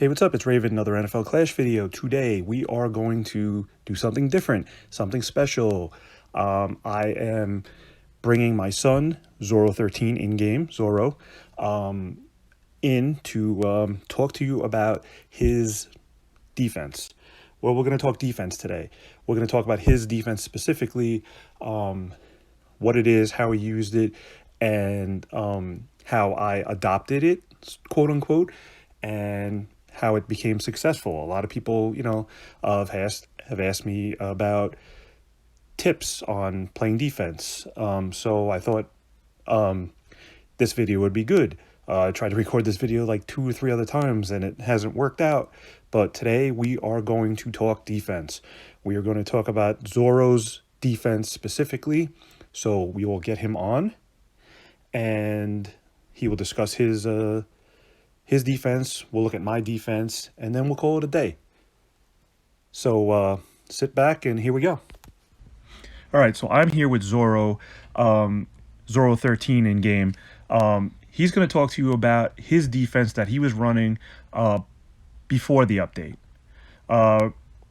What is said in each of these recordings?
Hey, what's up? It's Raven, another NFL Clash video. Today, we are going to do something different, something special. I am bringing my son, ZORO13 in-game, ZORO, in to talk to you about his defense. Well, we're going to talk defense today. We're going to talk about his defense specifically, what it is, how he used it, and how I adopted it, quote unquote, and how it became successful. A lot of people, have asked me about tips on playing defense. So I thought this video would be good. I tried to record this video like 2 or 3 other times and it hasn't worked out. But today we are going to talk defense. We are going to talk about ZORO's defense specifically. So we will get him on and he will discuss his defense. We'll look at my defense and then we'll call it a day. So sit back and here we go. All right, so I'm here with ZORO, ZORO13 in game. He's going to talk to you about his defense that he was running before the update.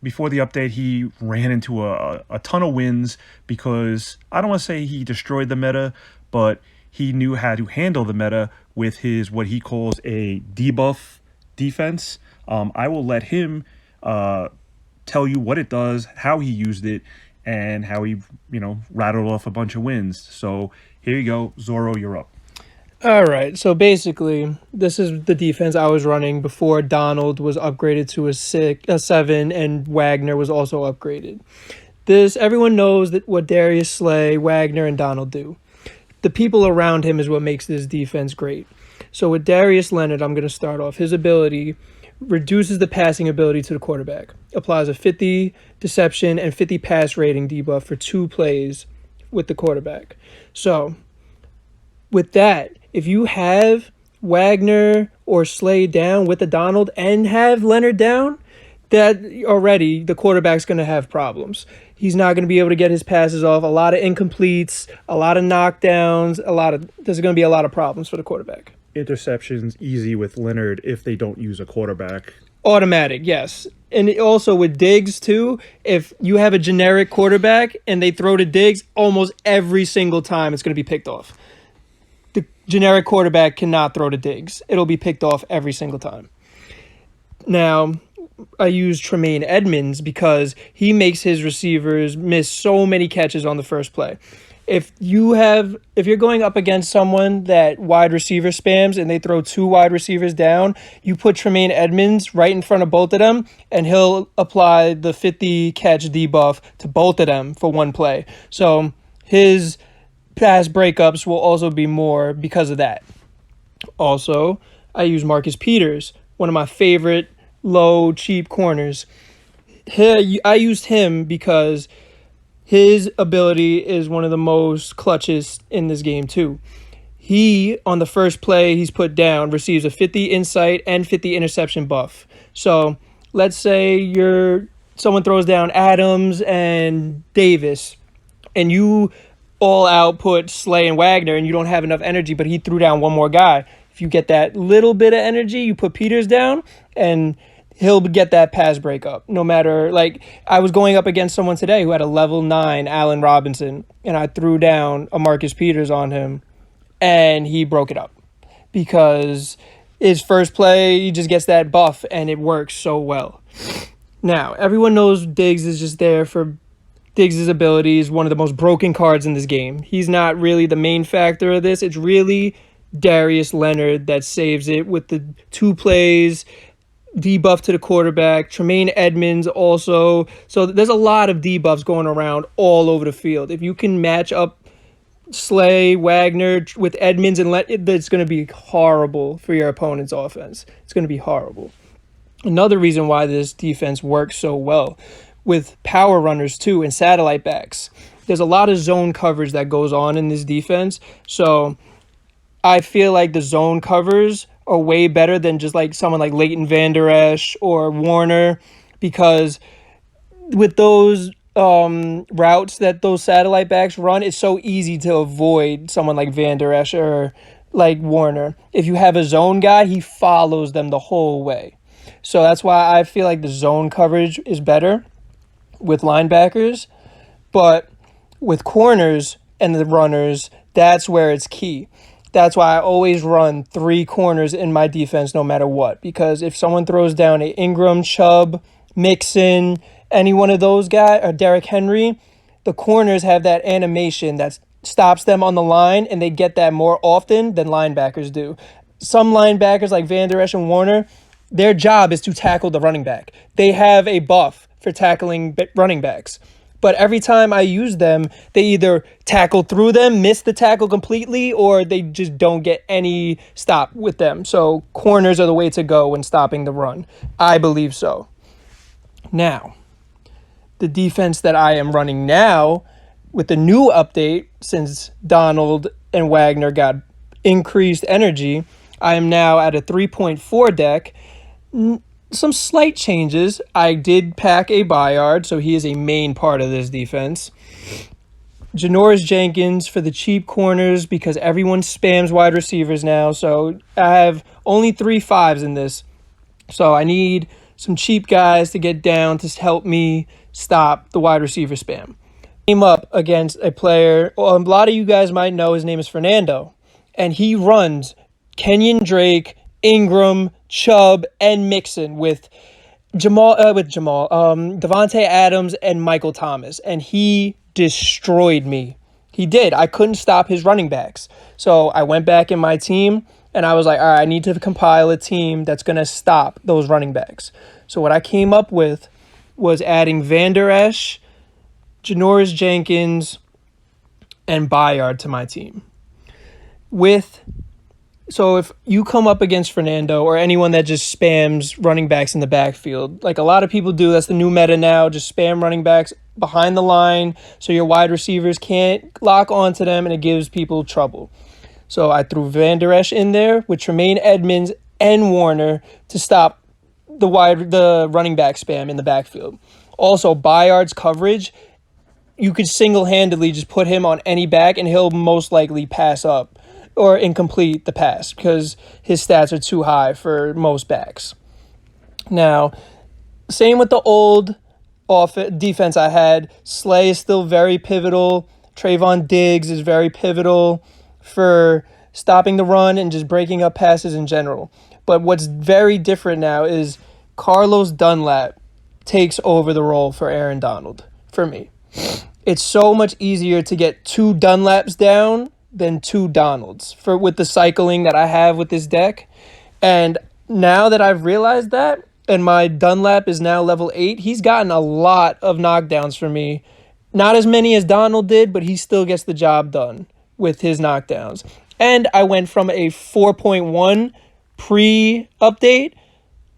Before the update, he ran into a ton of wins because I don't want to say he destroyed the meta, but he knew how to handle the meta with his what he calls a debuff defense. I will let him tell you what it does, how he used it, and how he, rattled off a bunch of wins. So here you go, ZORO, you're up. All right, so basically, this is the defense I was running before Donald was upgraded to a 7, and Wagner was also upgraded. Everyone knows that what Darius Slay, Wagner, and Donald do. The people around him is what makes this defense great. So with Darius Leonard, I'm going to start off. His ability reduces the passing ability to the quarterback, applies a 50 deception and 50 pass rating debuff for 2 plays with the quarterback. So with that, if you have Wagner or Slay down with the Donald and have Leonard down, that already the quarterback's going to have problems. He's not going to be able to get his passes off. A lot of incompletes, a lot of knockdowns, there's going to be a lot of problems for the quarterback. Interceptions easy with Leonard if they don't use a quarterback. Automatic, yes. And also with Diggs too, if you have a generic quarterback and they throw to Diggs, almost every single time it's going to be picked off. The generic quarterback cannot throw to Diggs. It'll be picked off every single time. Now, I use TREMAINE Edmunds because he makes his receivers miss so many catches on the first play. If you're going up against someone that wide receiver spams and they throw 2 wide receivers down, you put TREMAINE Edmunds right in front of both of them and he'll apply the 50 catch debuff to both of them for 1 play. So his pass breakups will also be more because of that. Also, I use Marcus Peters, one of my favorite low, cheap corners. I used him because his ability is one of the most clutchest in this game too. He, on the first play he's put down, receives a 50 insight and 50 interception buff. So let's say someone throws down Adams and Davis, and you all out put Slay and Wagner, and you don't have enough energy, but he threw down one more guy. If you get that little bit of energy, you put Peters down, and he'll get that pass breakup. No matter, I was going up against someone today who had a level 9 Allen Robinson, and I threw down a Marcus Peters on him, and he broke it up. Because his first play, he just gets that buff, and it works so well. Now, everyone knows Diggs is just there for Diggs' ability is one of the most broken cards in this game. He's not really the main factor of this. It's really Darius Leonard that saves it with the 2 plays, debuff to the quarterback, TREMAINE Edmunds also. So there's a lot of debuffs going around all over the field. If you can match up Slay, Wagner with Edmunds and it's going to be horrible for your opponent's offense. It's going to be horrible. Another reason why this defense works so well with power runners too and satellite backs. There's a lot of zone coverage that goes on in this defense. So I feel like the zone covers are way better than just someone like Leighton Vander Esch or Warner, because with those routes that those satellite backs run, it's so easy to avoid someone like Vander Esch or like Warner. If you have a zone guy, he follows them the whole way. So that's why I feel like the zone coverage is better with linebackers. But with corners and the runners, that's where it's key. That's why I always run 3 corners in my defense no matter what. Because if someone throws down a Ingram, Chubb, Mixon, any one of those guys, or Derrick Henry, the corners have that animation that stops them on the line, and they get that more often than linebackers do. Some linebackers like Van Der Esch and Warner, their job is to tackle the running back. They have a buff for tackling running backs. But every time I use them, they either tackle through them, miss the tackle completely, or they just don't get any stop with them. So corners are the way to go when stopping the run. I believe so. Now, the defense that I am running now with the new update, since Donald and Wagner got increased energy, I am now at a 3.4 deck. Some slight changes. I did pack a Bayard, so he is a main part of this defense. Janoris Jenkins for the cheap corners because everyone spams wide receivers now. So I have only 3 5s in this. So I need some cheap guys to get down to help me stop the wide receiver spam. Came up against a player, well, a lot of you guys might know his name is Fernando. And he runs Kenyon Drake, Ingram, Chubb, and Mixon with Devontae Adams and Michael Thomas, and he destroyed me. He did. I couldn't stop his running backs. So I went back in my team, and I was like, all right, I need to compile a team that's going to stop those running backs. So what I came up with was adding Van Der Esch, Janoris Jenkins, and Bayard to my team. So if you come up against Fernando or anyone that just spams running backs in the backfield, like a lot of people do, that's the new meta now, just spam running backs behind the line so your wide receivers can't lock onto them and it gives people trouble. So I threw Van Der Esch in there with Tremaine Edmunds and Warner to stop the running back spam in the backfield. Also, Bayard's coverage, you could single-handedly just put him on any back and he'll most likely pass up or incomplete the pass because his stats are too high for most backs. Now, same with the old defense I had. Slay is still very pivotal. Trayvon Diggs is very pivotal for stopping the run and just breaking up passes in general. But what's very different now is Carlos Dunlap takes over the role for Aaron Donald for me. It's so much easier to get 2 Dunlaps down than 2 Donalds with the cycling that I have with this deck. And now that I've realized that, and my Dunlap is now level 8, he's gotten a lot of knockdowns for me. Not as many as Donald did, but he still gets the job done with his knockdowns. And I went from a 4.1 pre-update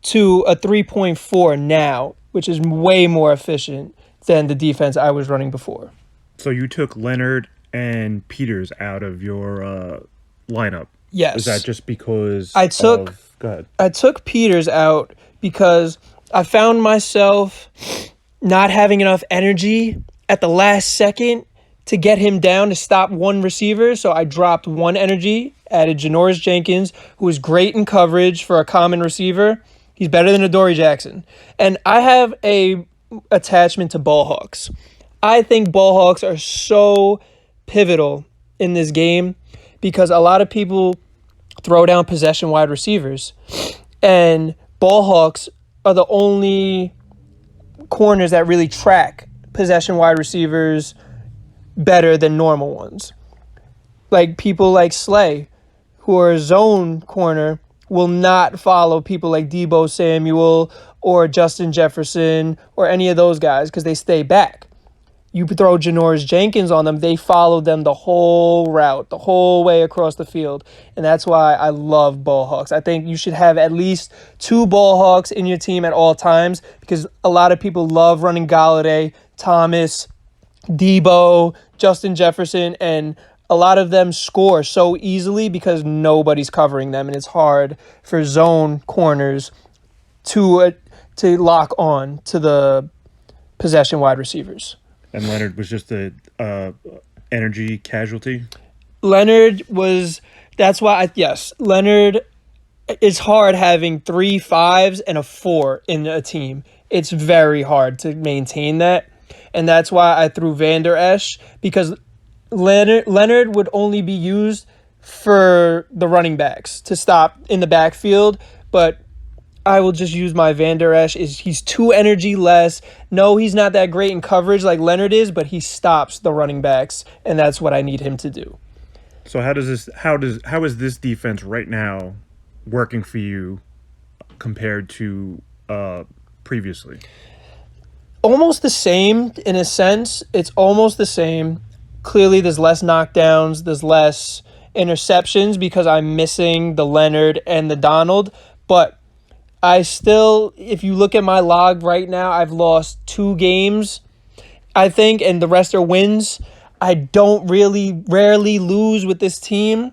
to a 3.4 now, which is way more efficient than the defense I was running before. So you took Leonard and Peters out of your lineup. Yes. Was that just because go ahead. I took Peters out because I found myself not having enough energy at the last second to get him down to stop one receiver. So I dropped 1 energy, added Janoris Jenkins, who is great in coverage for a common receiver. He's better than Adoree Jackson. And I have a attachment to ball hawks. I think ball hawks are so pivotal in this game because a lot of people throw down possession wide receivers, and ball hawks are the only corners that really track possession wide receivers better than normal ones. Like people like Slay, who are a zone corner, will not follow people like Deebo Samuel or Justin Jefferson or any of those guys because they stay back. You throw Janoris Jenkins on them, they follow them the whole route, the whole way across the field. And that's why I love ball hawks. I think you should have at least 2 ball hawks in your team at all times because a lot of people love running Galladay, Thomas, Deebo, Justin Jefferson, and a lot of them score so easily because nobody's covering them, and it's hard for zone corners to lock on to the possession wide receivers. And Leonard was just the energy casualty? Leonard was, Leonard it's hard having 3 5s and a 4 in a team. It's very hard to maintain that. And that's why I threw Van Der Esch, because Leonard would only be used for the running backs to stop in the backfield, but I will just use my Van Der Esch. He's 2 energy less. No, he's not that great in coverage like Leonard is, but he stops the running backs, and that's what I need him to do. So how is this defense right now working for you compared to previously? Almost the same in a sense. It's almost the same. Clearly, there's less knockdowns, there's less interceptions because I'm missing the Leonard and the Donald. But I still, if you look at my log right now, I've lost 2 games, I think, and the rest are wins. I don't really rarely lose with this team,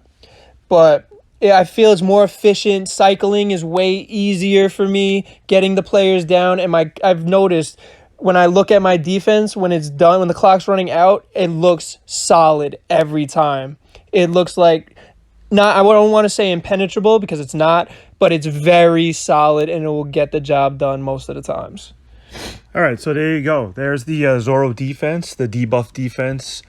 but yeah, I feel it's more efficient. Cycling is way easier for me, getting the players down. And I've noticed when I look at my defense, when it's done, when the clock's running out, it looks solid every time. It looks like, not, I don't want to say impenetrable because it's not, but it's very solid and it will get the job done most of the times. All right, so there you go. There's the ZORO defense, the debuff defense.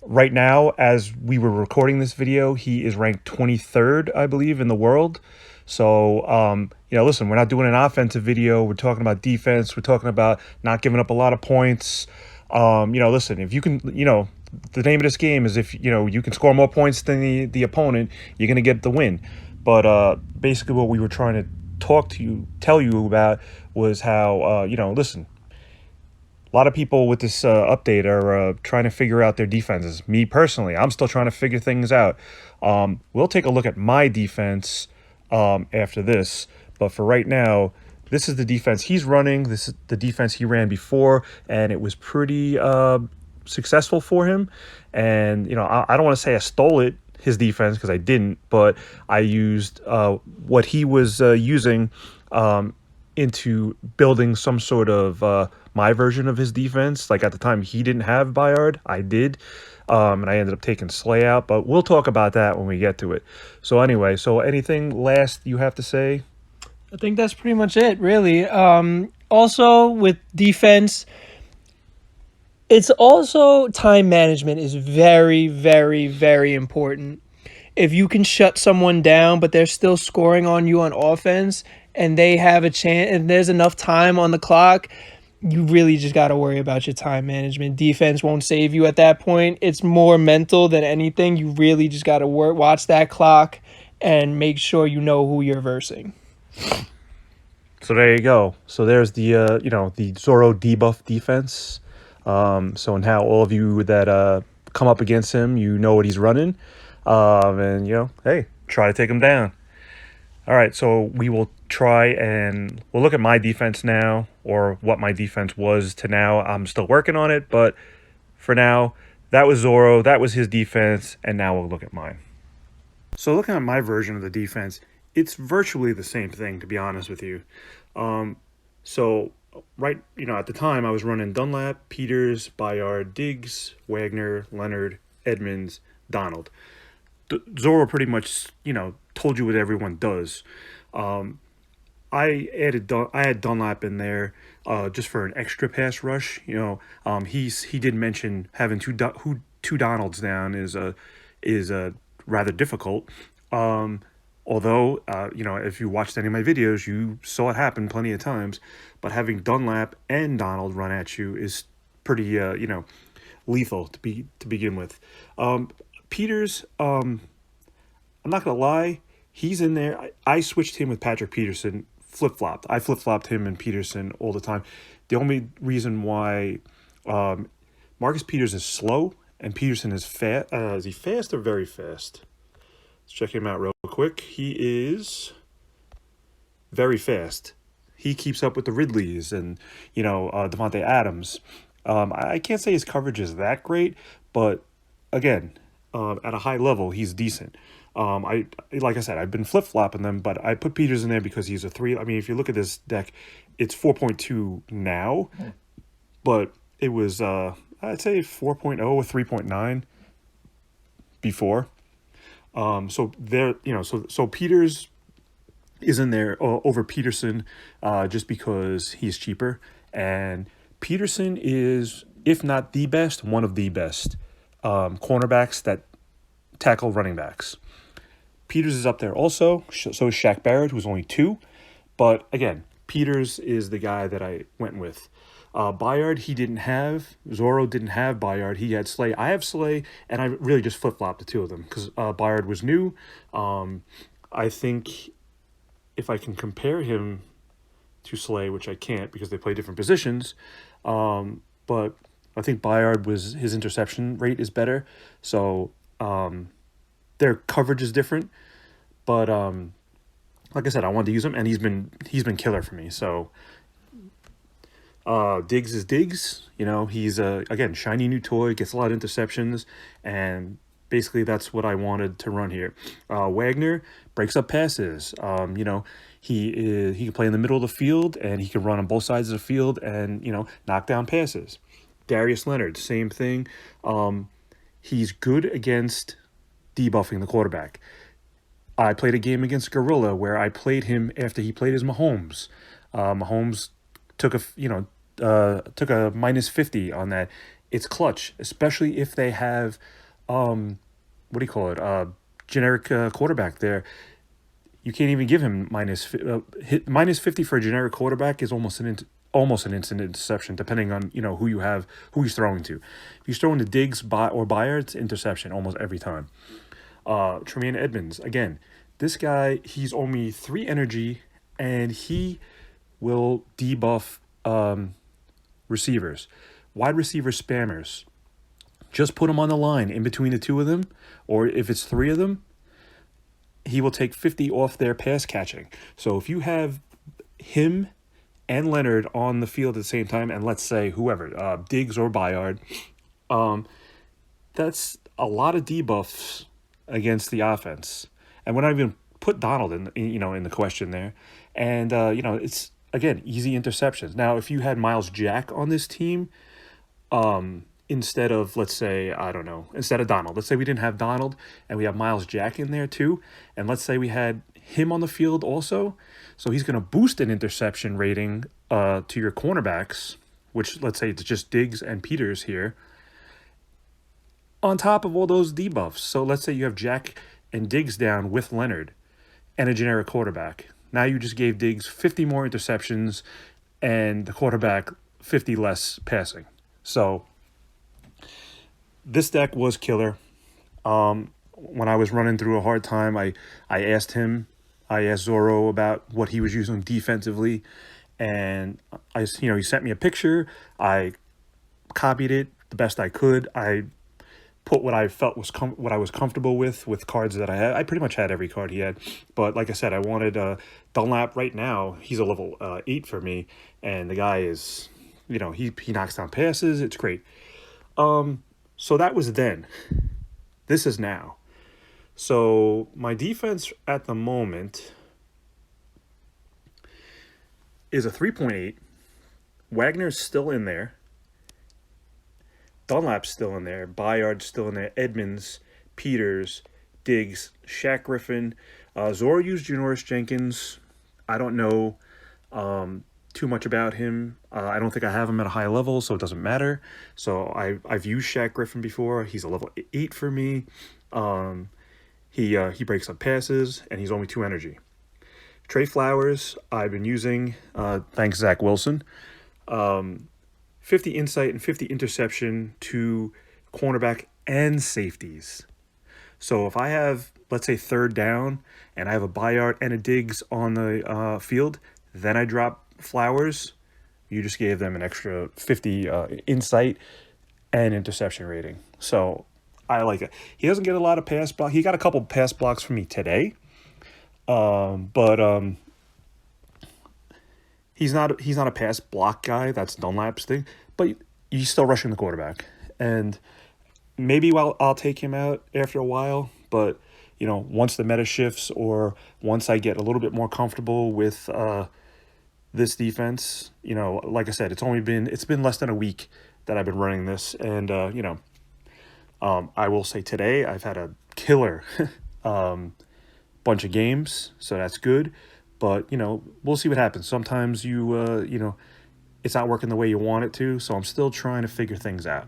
Right now, as we were recording this video, he is ranked 23rd, I believe, in the world. So, listen, we're not doing an offensive video. We're talking about defense. We're talking about not giving up a lot of points. Listen, if you can, the name of this game is if, you can score more points than the opponent, you're going to get the win. But basically what we were trying to tell you about was how, listen, a lot of people with this update are trying to figure out their defenses. Me personally, I'm still trying to figure things out. We'll take a look at my defense after this. But for right now, this is the defense he's running. This is the defense he ran before, and it was pretty successful for him. And, I don't want to say I stole his defense because I didn't, but I used what he was using into building some sort of my version of his defense. Like at the time, he didn't have Bayard, I did, and I ended up taking Slay out. But we'll talk about that when we get to it. So anyway, anything last you have to say? I think that's pretty much it, really. Also, with defense, it's also time management is very, very, very important. If you can shut someone down, but they're still scoring on you on offense, and they have a chance, and there's enough time on the clock, you really just got to worry about your time management. Defense won't save you at that point. It's more mental than anything. You really just got to watch that clock and make sure you know who you're versing. So there you go. So there's the the ZORO debuff defense. And how all of you that come up against him, you know what he's running, and hey, try to take him down. All right, so we will try and we'll look at my defense now, or what my defense was to now. I'm still working on it, but for now, that was ZORO, that was his defense, and now we'll look at mine. So looking at my version of the defense, it's virtually the same thing, to be honest with you. Right, at the time I was running Dunlap, Peters, Bayard, Diggs, Wagner, Leonard, Edmunds, Donald. ZORO pretty much, told you what everyone does. I had Dunlap in there just for an extra pass rush. He did mention having two Donalds down is rather difficult. Although, if you watched any of my videos, you saw it happen plenty of times. But having Dunlap and Donald run at you is pretty, lethal to begin with. Peters, I'm not going to lie, he's in there. I switched him with Patrick Peterson, flip-flopped. I flip-flopped him and Peterson all the time. The only reason why Marcus Peters is slow and Peterson is fast, is he fast or very fast? Let's check him out real quick. He is very fast. He keeps up with the Ridleys and, Devontae Adams. I can't say his coverage is that great, but again, at a high level, he's decent. Like I said, I've been flip-flopping them, but I put Peters in there because he's a 3. I mean, if you look at this deck, it's 4.2 now, but it was, I'd say 4.0 or 3.9 before. So there, so Peters is in there over Peterson, just because he's cheaper. And Peterson is, if not the best, one of the best cornerbacks that tackle running backs. Peters is up there also. So is Shaq Barrett, who's only 2. But again, Peters is the guy that I went with. Bayard, he didn't have. ZORO didn't have Bayard. He had Slay. I have Slay, and I really just flip-flopped the two of them because Bayard was new. I think if I can compare him to Slay, which I can't because they play different positions, but I think Bayard his interception rate is better. So their coverage is different. But like I said, I wanted to use him, and he's been killer for me. So Diggs is Diggs. He's again, shiny new toy, gets a lot of interceptions, and basically that's what I wanted to run here. Wagner breaks up passes. He can play in the middle of the field, and he can run on both sides of the field, and knock down passes. Darius Leonard, same thing. He's good against debuffing the quarterback. I played a game against Gorilla where I played him after he played as Mahomes. Mahomes took a -50 on that. It's clutch, especially if they have generic quarterback there. You can't even give him -50 for a generic quarterback is almost an instant interception, depending on who he's throwing to. If he's throwing to Diggs or Bayard, it's interception almost every time. Tremaine Edmunds, again, this guy, he's only 3 energy, and he will debuff receivers, wide receiver spammers. Just put him on the line in between the 2 of them, or if it's 3 of them, he will take 50 off their pass catching. So if you have him and Leonard on the field at the same time, and let's say whoever, Diggs or Bayard, that's a lot of debuffs against the offense. And we're not even put Donald in the question there. And it's again easy interceptions. Now, if you had Miles Jack on this team, instead of, let's say, instead of Donald, let's say we didn't have Donald and we have Miles Jack in there too, and let's say we had him on the field also, so he's going to boost an interception rating to your cornerbacks, which let's say it's just Diggs and Peters here, on top of all those debuffs. So let's say you have Jack and Diggs down with Leonard and a generic quarterback. Now you just gave Diggs 50 more interceptions and the quarterback 50 less passing. So this deck was killer. When I was running through a hard time, I asked ZORO about what he was using defensively, and he sent me a picture. I copied it the best I could. I put what I felt was what I was comfortable with cards that I had. I pretty much had every card he had, but like I said, I wanted Dunlap right now. He's a level 8 for me, and the guy is, he knocks down passes. It's great. So that was then. This is now. So my defense at the moment is a 3.8. Wagner's still in there. Dunlap's still in there. Bayard's still in there. Edmunds, Peters, Diggs, Shaq Griffin. ZORO used Janoris Jenkins. I don't know too much about him. I don't think I have him at a high level, so it doesn't matter. So I've used Shaq Griffin before. He's a level 8 for me. He breaks up passes, and he's only 2 energy. Trey Flowers, I've been using, thanks Zach Wilson. 50 insight and 50 interception to cornerback and safeties. So if I have, let's say, 3rd down, and I have a Bayard and a Diggs on the field, then I drop Flowers. You just gave them an extra 50 insight and interception rating. So I like it. He doesn't get a lot of pass block. He got a couple pass blocks for me today, but he's not a pass block guy. That's Dunlap's thing. But he's still rushing the quarterback, and maybe I'll take him out after a while. But once the meta shifts, or once I get a little bit more comfortable with this defense, like I said, it's been less than a week that I've been running this, and I will say today I've had a killer bunch of games, so that's good. But you know, we'll see what happens. Sometimes you know, it's not working the way you want it to, so I'm still trying to figure things out.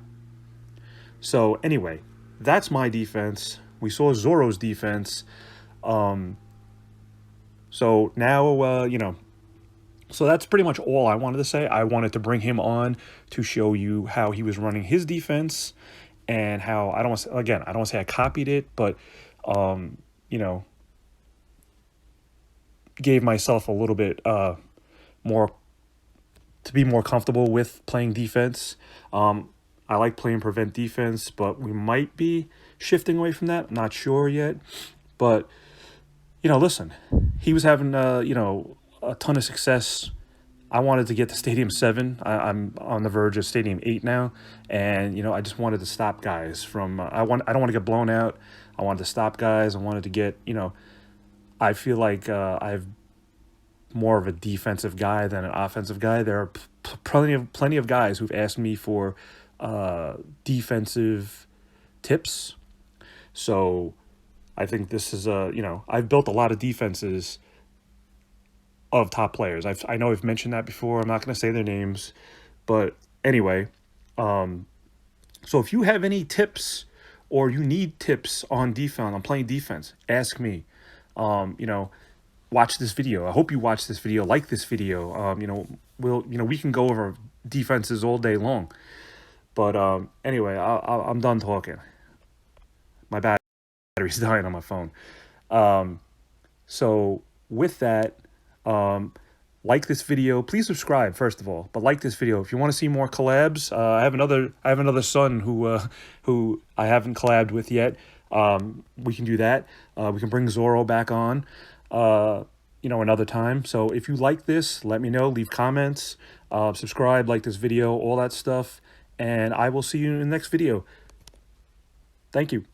So anyway, that's my defense. We saw Zoro's defense. So now, you know, so that's pretty much all I wanted to say. I wanted to bring him on to show you how he was running his defense and how I don't want to, again, I don't want to say I copied it, but, you know, gave myself a little bit more to be more comfortable with playing defense. I like playing prevent defense, but we might be shifting away from that. Not sure yet, but you know, listen, he was having you know, a ton of success. I wanted to get to Stadium 7. I'm on the verge of Stadium 8 now, and you know, I just wanted to stop guys from. I don't want to get blown out. I wanted to stop guys. I wanted to get, you know. I feel like I've more of a defensive guy than an offensive guy. There are plenty of guys who've asked me for defensive tips. So I think this is you know, I've built a lot of defenses of top players. I know I've mentioned that before. I'm not going to say their names, but anyway, so if you have any tips or you need tips on defense, on playing defense, ask me. You know, watch this video. I hope you watch this video, like this video. You know, we can go over defenses all day long. But anyway, I'm done talking. My battery's dying on my phone. So with that, like this video. Please subscribe first of all, but like this video if you want to see more collabs. I have another son who I haven't collabed with yet. We can do that. We can bring Zoro back on. You know, another time. So if you like this, let me know. Leave comments. Subscribe, like this video, all that stuff. And I will see you in the next video. Thank you.